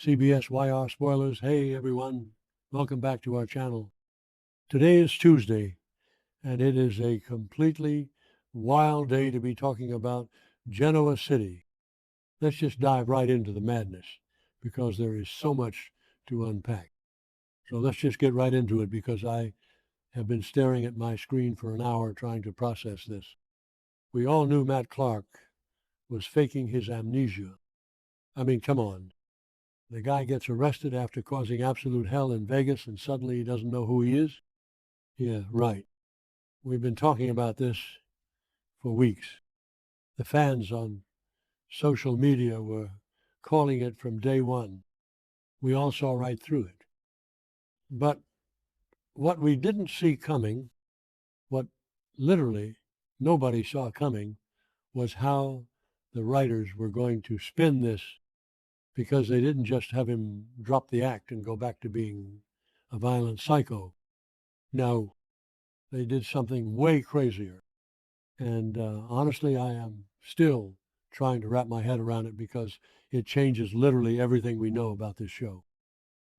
CBS Y&R Spoilers. Hey everyone, welcome back to our channel. Today is Tuesday, and it is a completely wild day to be talking about Genoa City. Let's just dive right into the madness, because there is so much to unpack. So let's just get right into it, because I have been staring at my screen for an hour trying to process this. We all knew Matt Clark was faking his amnesia. I mean, come on. The guy gets arrested after causing absolute hell in Vegas, and suddenly he doesn't know who he is? Yeah, right. We've been talking about this for weeks. The fans on social media were calling it from day one. We all saw right through it. But what we didn't see coming, what literally nobody saw coming, was how the writers were going to spin this, because they didn't just have him drop the act and go back to being a violent psycho. No, they did something way crazier. And honestly, I am still trying to wrap my head around it, because it changes literally everything we know about this show.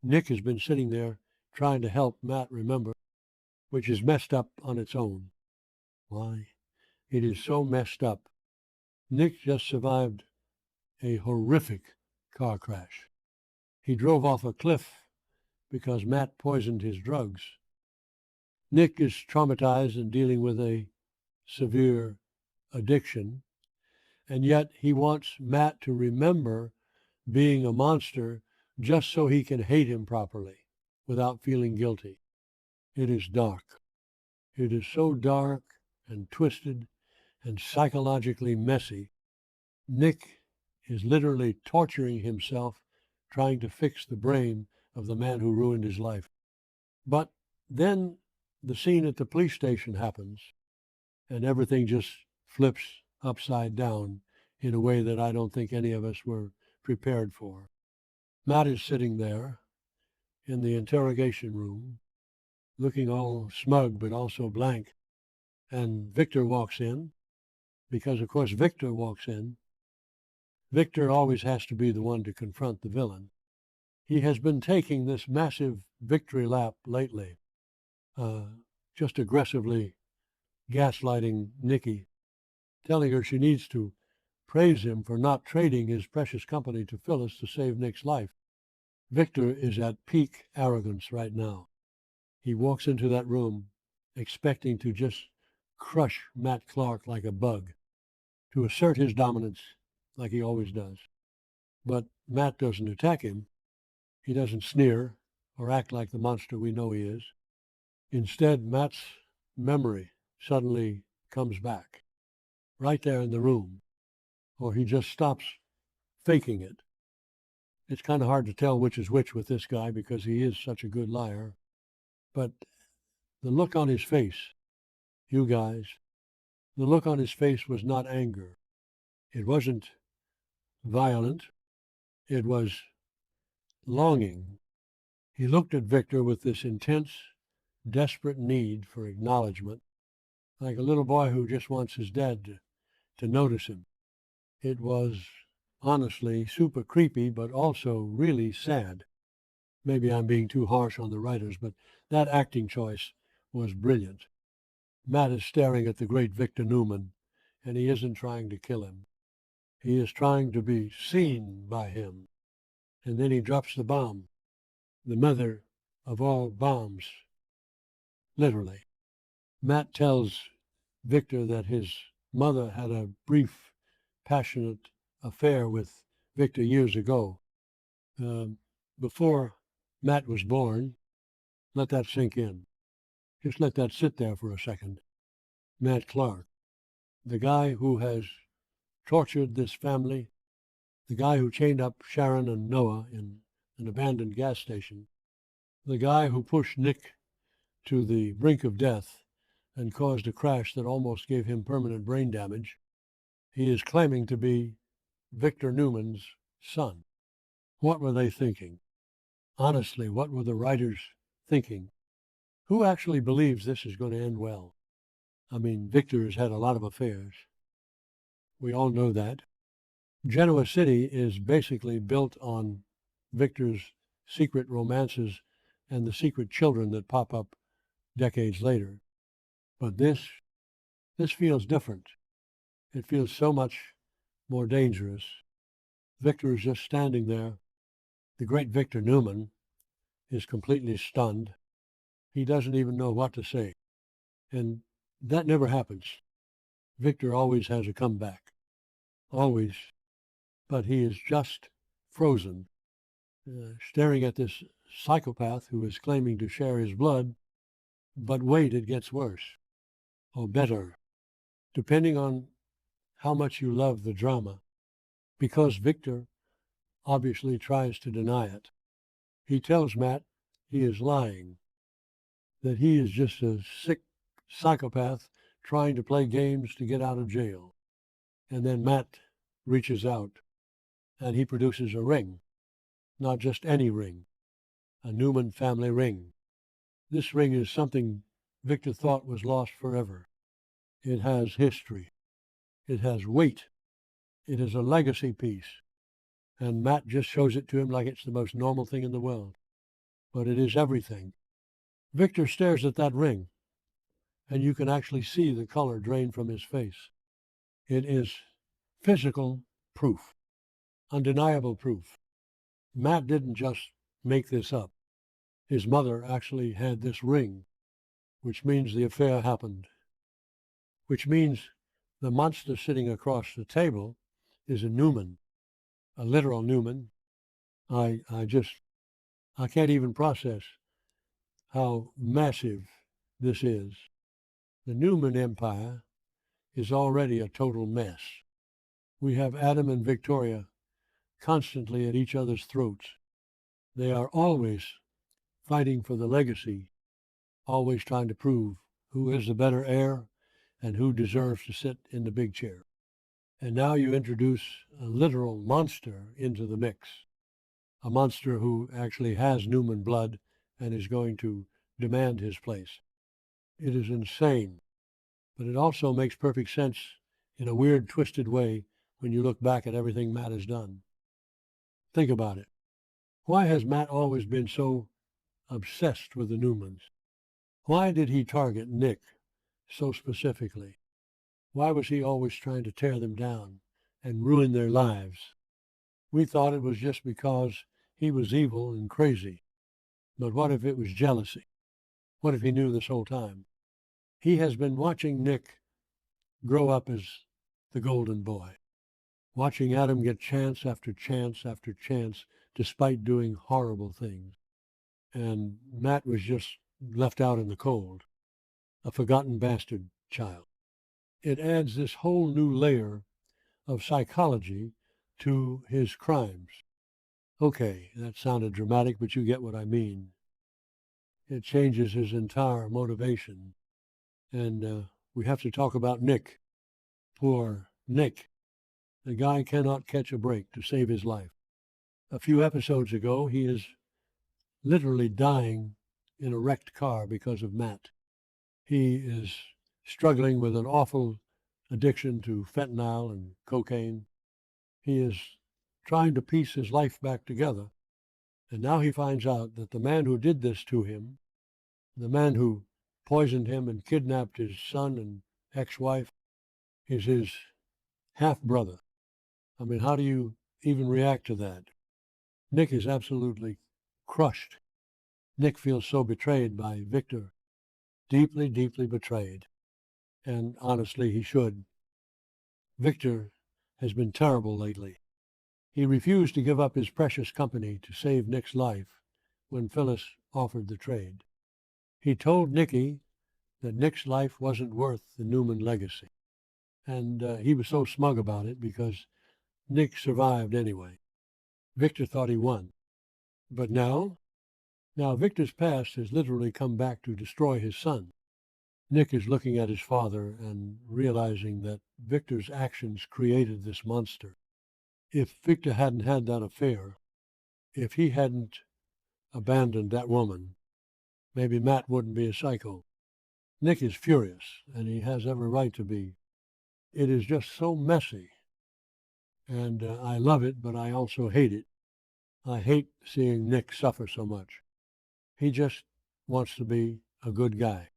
Nick has been sitting there trying to help Matt remember, which is messed up on its own. Why? It is so messed up. Nick just survived a horrific car crash. He drove off a cliff because Matt poisoned his drugs. Nick is traumatized and dealing with a severe addiction, and yet he wants Matt to remember being a monster just so he can hate him properly without feeling guilty. It is dark. It is so dark and twisted and psychologically messy. Nick is literally torturing himself trying to fix the brain of the man who ruined his life. But then the scene at the police station happens, and everything just flips upside down in a way that I don't think any of us were prepared for. Matt is sitting there in the interrogation room, looking all smug but also blank, and Victor walks in, because of course Victor walks in. Victor always has to be the one to confront the villain. He has been taking this massive victory lap lately, just aggressively gaslighting Nikki, telling her she needs to praise him for not trading his precious company to Phyllis to save Nick's life. Victor is at peak arrogance right now. He walks into that room expecting to just crush Matt Clark like a bug, to assert his dominance like he always does. But Matt doesn't attack him. He doesn't sneer or act like the monster we know he is. Instead, Matt's memory suddenly comes back, right there in the room, or he just stops faking it. It's kind of hard to tell which is which with this guy, because he is such a good liar. But the look on his face, you guys, the look on his face was not anger. It wasn't violent. It was longing. He looked at Victor with this intense, desperate need for acknowledgement, like a little boy who just wants his dad to notice him. It was honestly super creepy, but also really sad. Maybe I'm being too harsh on the writers, but that acting choice was brilliant. Matt is staring at the great Victor Newman, and he isn't trying to kill him. He is trying to be seen by him. And then he drops the bomb, the mother of all bombs, literally. Matt tells Victor that his mother had a brief, passionate affair with Victor years ago, before Matt was born. Let that sink in. Just let that sit there for a second. Matt Clark, the guy who has tortured this family, the guy who chained up Sharon and Noah in an abandoned gas station, the guy who pushed Nick to the brink of death and caused a crash that almost gave him permanent brain damage. He is claiming to be Victor Newman's son. What were they thinking? Honestly, what were the writers thinking? Who actually believes this is going to end well? I mean, Victor has had a lot of affairs. We all know that. Genoa City is basically built on Victor's secret romances and the secret children that pop up decades later. But this feels different. It feels so much more dangerous. Victor is just standing there. The great Victor Newman is completely stunned. He doesn't even know what to say. And that never happens. Victor always has a comeback. Always. But he is just frozen, staring at this psychopath who is claiming to share his blood. But wait, it gets worse. Or better. Depending on how much you love the drama. Because Victor obviously tries to deny it. He tells Matt he is lying, that he is just a sick psychopath trying to play games to get out of jail. And then Matt reaches out and he produces a ring, not just any ring, a Newman family ring. This ring is something Victor thought was lost forever. It has history. It has weight. It is a legacy piece. And Matt just shows it to him like it's the most normal thing in the world. But it is everything. Victor stares at that ring, and you can actually see the color drain from his face. It is physical proof, undeniable proof. Matt didn't just make this up. His mother actually had this ring, which means the affair happened, which means the monster sitting across the table is a Newman, a literal Newman. I can't even process how massive this is. The Newman Empire is already a total mess. We have Adam and Victoria constantly at each other's throats. They are always fighting for the legacy, always trying to prove who is the better heir and who deserves to sit in the big chair. And now you introduce a literal monster into the mix, a monster who actually has Newman blood and is going to demand his place. It is insane, but it also makes perfect sense in a weird, twisted way when you look back at everything Matt has done. Think about it. Why has Matt always been so obsessed with the Newmans? Why did he target Nick so specifically? Why was he always trying to tear them down and ruin their lives? We thought it was just because he was evil and crazy. But what if it was jealousy? What if he knew this whole time? He has been watching Nick grow up as the golden boy, watching Adam get chance after chance after chance despite doing horrible things. And Matt was just left out in the cold, a forgotten bastard child. It adds this whole new layer of psychology to his crimes. Okay, that sounded dramatic, but you get what I mean. It changes his entire motivation. And we have to talk about Nick. Poor Nick. The guy cannot catch a break to save his life. A few episodes ago, he is literally dying in a wrecked car because of Matt. He is struggling with an awful addiction to fentanyl and cocaine. He is trying to piece his life back together. And now he finds out that the man who did this to him, the man who poisoned him and kidnapped his son and ex-wife, is his half-brother. I mean, how do you even react to that? Nick is absolutely crushed. Nick feels so betrayed by Victor, deeply, deeply betrayed. And honestly, he should. Victor has been terrible lately. He refused to give up his precious company to save Nick's life when Phyllis offered the trade. He told Nicky that Nick's life wasn't worth the Newman legacy. And he was so smug about it because Nick survived anyway. Victor thought he won. But now Victor's past has literally come back to destroy his son. Nick is looking at his father and realizing that Victor's actions created this monster. If Victor hadn't had that affair, if he hadn't abandoned that woman, maybe Matt wouldn't be a psycho. Nick is furious, and he has every right to be. It is just so messy. And I love it, but I also hate it. I hate seeing Nick suffer so much. He just wants to be a good guy.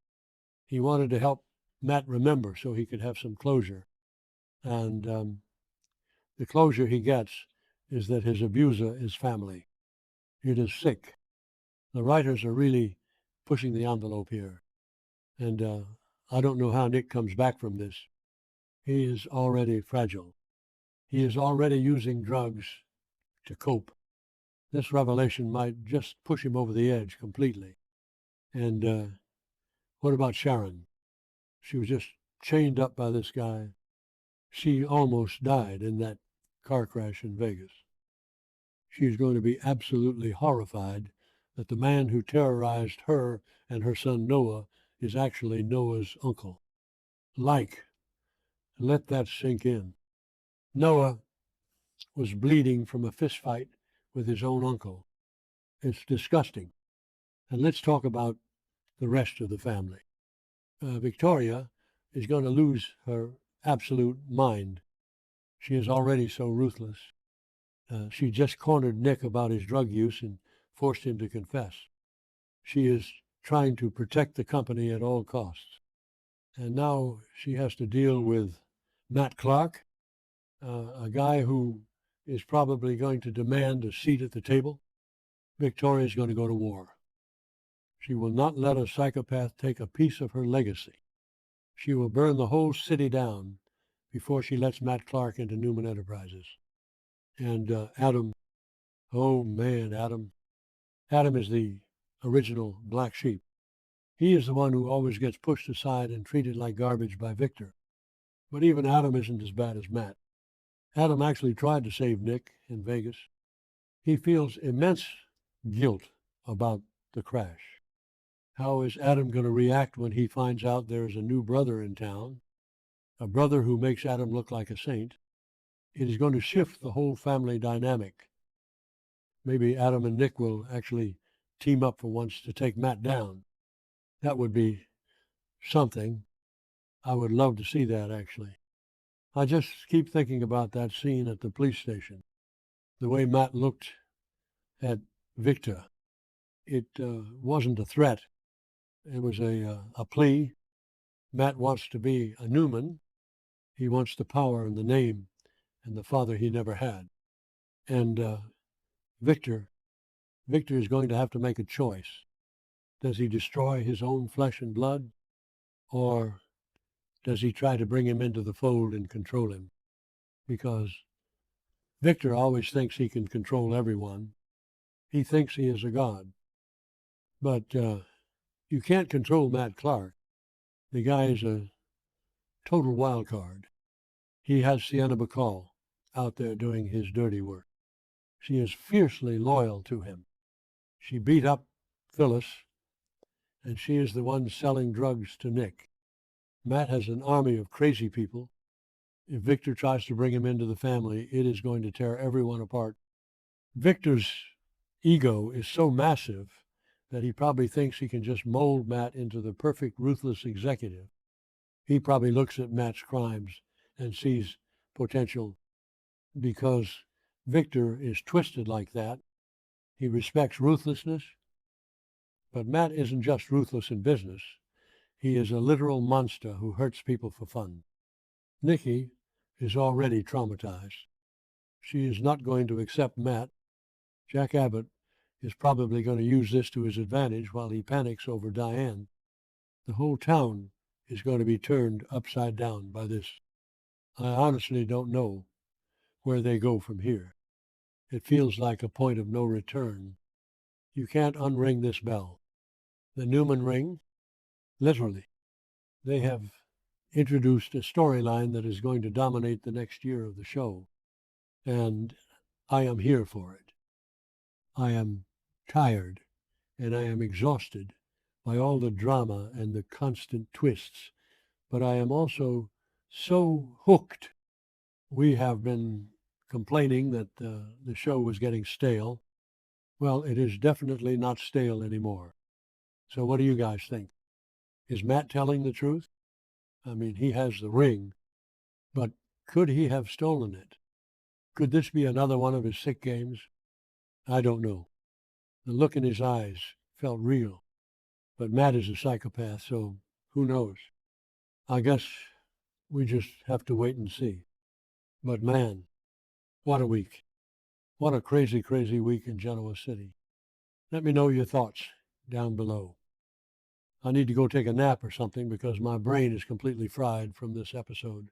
He wanted to help Matt remember so he could have some closure. And the closure he gets is that his abuser is family. It is sick. The writers are really pushing the envelope here. And I don't know how Nick comes back from this. He is already fragile. He is already using drugs to cope. This revelation might just push him over the edge completely. And what about Sharon? She was just chained up by this guy. She almost died in that car crash in Vegas. She's going to be absolutely horrified that the man who terrorized her and her son Noah is actually Noah's uncle. Let that sink in. Noah was bleeding from a fist fight with his own uncle. It's disgusting. And let's talk about the rest of the family. Victoria is going to lose her absolute mind. She is already so ruthless. She just cornered Nick about his drug use and forced him to confess. She is trying to protect the company at all costs. And now she has to deal with Matt Clark, a guy who is probably going to demand a seat at the table. Victoria is going to go to war. She will not let a psychopath take a piece of her legacy. She will burn the whole city down before she lets Matt Clark into Newman Enterprises. And Adam, oh man, Adam. Adam is the original black sheep. He is the one who always gets pushed aside and treated like garbage by Victor. But even Adam isn't as bad as Matt. Adam actually tried to save Nick in Vegas. He feels immense guilt about the crash. How is Adam going to react when he finds out there's a new brother in town, a brother who makes Adam look like a saint? It is going to shift the whole family dynamic. Maybe Adam and Nick will actually team up for once to take Matt down. That would be something. I would love to see that, actually. I just keep thinking about that scene at the police station. The way Matt looked at Victor. It wasn't a threat. It was a plea. Matt wants to be a Newman. He wants the power and the name and the father he never had. And Victor is going to have to make a choice. Does he destroy his own flesh and blood, or does he try to bring him into the fold and control him? Because Victor always thinks he can control everyone. He thinks he is a god. But you can't control Matt Clark. The guy is a total wild card. He has Sienna Bacall out there doing his dirty work. She is fiercely loyal to him. She beat up Phyllis, and she is the one selling drugs to Nick. Matt has an army of crazy people. If Victor tries to bring him into the family, it is going to tear everyone apart. Victor's ego is so massive that he probably thinks he can just mold Matt into the perfect ruthless executive. He probably looks at Matt's crimes and sees potential because Victor is twisted like that. He respects ruthlessness, but Matt isn't just ruthless in business. He is a literal monster who hurts people for fun. Nikki is already traumatized. She is not going to accept Matt. Jack Abbott is probably going to use this to his advantage while he panics over Diane. The whole town is going to be turned upside down by this. I honestly don't know where they go from here. It feels like a point of no return. You can't unring this bell. The Newman ring, literally. They have introduced a storyline that is going to dominate the next year of the show, and I am here for it. I am tired, and I am exhausted by all the drama and the constant twists, but I am also so hooked. We have been complaining that the show was getting stale. Well, it is definitely not stale anymore. So what do you guys think? Is Matt telling the truth? I mean, he has the ring, but could he have stolen it? Could this be another one of his sick games? I don't know. The look in his eyes felt real. But Matt is a psychopath, so who knows? I guess we just have to wait and see. But man, what a week. What a crazy, crazy week in Genoa City. Let me know your thoughts down below. I need to go take a nap or something because my brain is completely fried from this episode.